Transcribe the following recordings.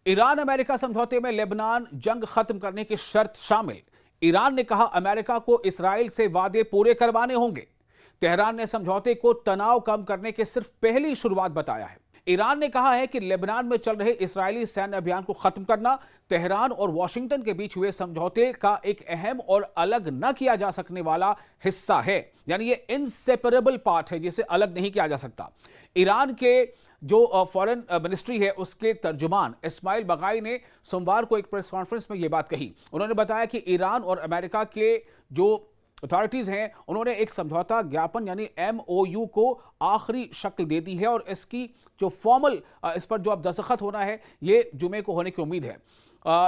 Iran America समझौते में Lebanon जंग खत्म करने की शर्त शामिल। ईरान ने कहा अमेरिका को इसराइल से वादे पूरे करवाने होंगे। तेहरान ने समझौते को तनाव कम करने के सिर्फ पहली शुरुआत बताया है। ईरान ने कहा है कि लेबनान में चल रहे इस्राएली सैन्य अभियान को खत्म करना तेहरान और वॉशिंगटन के बीच हुए समझौते का एक अहम और अलग न किया जा सकने वाला हिस्सा है, यानी ये इनसेपरेबल पार्ट है जिसे अलग नहीं किया जा सकता। ईरान के जो फॉरेन मिनिस्ट्री है उसके तर्जुमान इस्माइल बगाई ने सोमवार को एक प्रेस कॉन्फ्रेंस में यह बात कही। उन्होंने बताया कि ईरान और अमेरिका के जो अथॉरिटीज हैं उन्होंने एक समझौता ज्ञापन यानी MOU को आखिरी शक्ल दे दी है और इसकी जो फॉर्मल इस पर जो अब दस्तखत होना है ये जुमे को होने की उम्मीद है।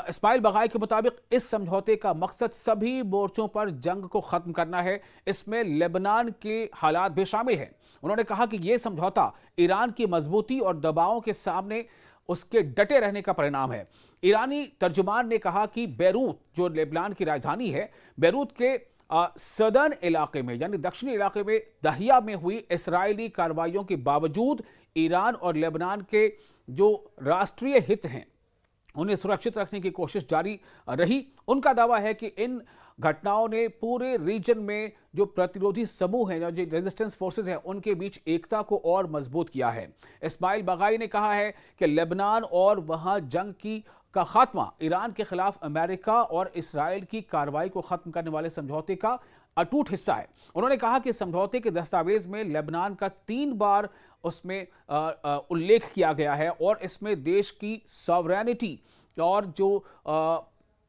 इस्माइल बगाई के मुताबिक इस समझौते का मकसद सभी मोर्चों पर जंग को खत्म करना है। इसमें लेबनान के हालात भी शामिल हैं। उन्होंने कहा कि यह समझौता ईरान की मजबूती और दबावों के सामने उसके डटे रहने का परिणाम है। ईरानी तर्जुमान ने कहा कि बैरूत जो लेबनान की राजधानी है, बैरूत के सदर्न इलाके में यानी दक्षिणी इलाके में दहिया में हुई इस्राएली कार्रवाइयों के बावजूद ईरान और लेबनान के जो राष्ट्रीय हित हैं उन्हें सुरक्षित रखने की कोशिश जारी रही। उनका दावा है कि इन घटनाओं ने पूरे रीजन में जो प्रतिरोधी समूह हैं, जो रेजिस्टेंस फोर्सेस हैं, उनके बीच एकता को और मजबूत किया है। इस्माइल बगाई ने कहा है कि लेबनान और वहां जंग का खात्मा ईरान के खिलाफ अमेरिका और इसराइल की कार्रवाई को खत्म करने वाले समझौते का अटूट हिस्सा है। उन्होंने कहा कि समझौते के दस्तावेज में लेबनान का 3 बार उसमें उल्लेख किया गया है और इसमें देश की सॉवरेनिटी और जो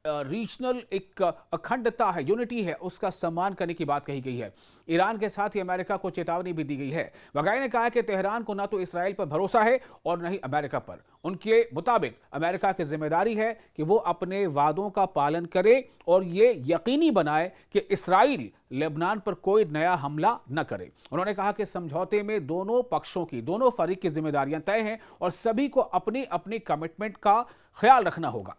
रीजनल एक अखंडता है, यूनिटी है, उसका सम्मान करने की बात कही गई है। ईरान के साथ ही अमेरिका को चेतावनी भी दी गई है। बगाई ने कहा कि तेहरान को न तो इसराइल पर भरोसा है और न ही अमेरिका पर। उनके मुताबिक अमेरिका की जिम्मेदारी है कि वो अपने वादों का पालन करे और ये यकीनी बनाए कि इसराइल लेबनान पर कोई नया हमला न करे। उन्होंने कहा कि समझौते में दोनों पक्षों की, दोनों फरीक की जिम्मेदारियां तय हैं और सभी को अपनी अपनी कमिटमेंट का ख्याल रखना होगा।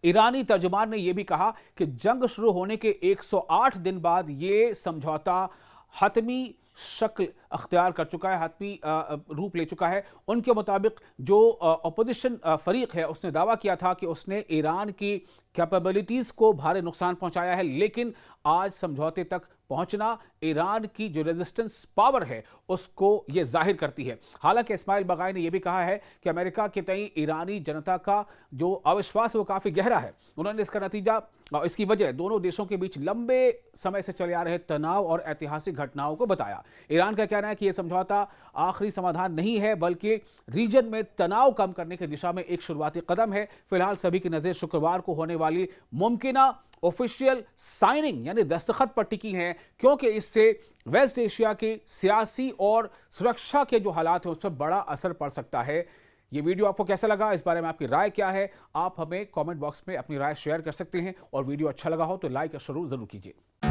ईरानी तर्जुमान ने यह भी कहा कि जंग शुरू होने के 108 दिन बाद यह समझौता हतमी शक्ल अख्तियार कर चुका है, हतमी रूप ले चुका है। उनके मुताबिक जो अपोजिशन फरीक है उसने दावा किया था कि उसने ईरान की कैपेबिलिटीज को भारी नुकसान पहुंचाया है, लेकिन आज समझौते तक पहुंचना ईरान की जो रेजिस्टेंस पावर है उसको यह जाहिर करती है। हालांकि इस्माइल बगाई ने यह भी कहा है कि अमेरिका के तई ईरानी जनता का जो अविश्वास है वो काफी गहरा है। उन्होंने इसका नतीजा और इसकी वजह दोनों देशों के बीच लंबे समय से चले आ रहे तनाव और ऐतिहासिक घटनाओं को बताया। ईरान का कहना है कि यह समझौता आखिरी समाधान नहीं है बल्कि रीजन में तनाव कम करने की दिशा में एक शुरुआती कदम है। फिलहाल सभी की नजर शुक्रवार को होने वाली मुमकिना ऑफिशियल साइनिंग यानी दस्तखत पर टिकी हैं, क्योंकि इससे वेस्ट एशिया के सियासी और सुरक्षा के जो हालात हैं उस पर बड़ा असर पड़ सकता है। ये वीडियो आपको कैसा लगा, इस बारे में आपकी राय क्या है? आप हमें कमेंट बॉक्स में अपनी राय शेयर कर सकते हैं और वीडियो अच्छा लगा हो तो लाइक और जरूर कीजिए।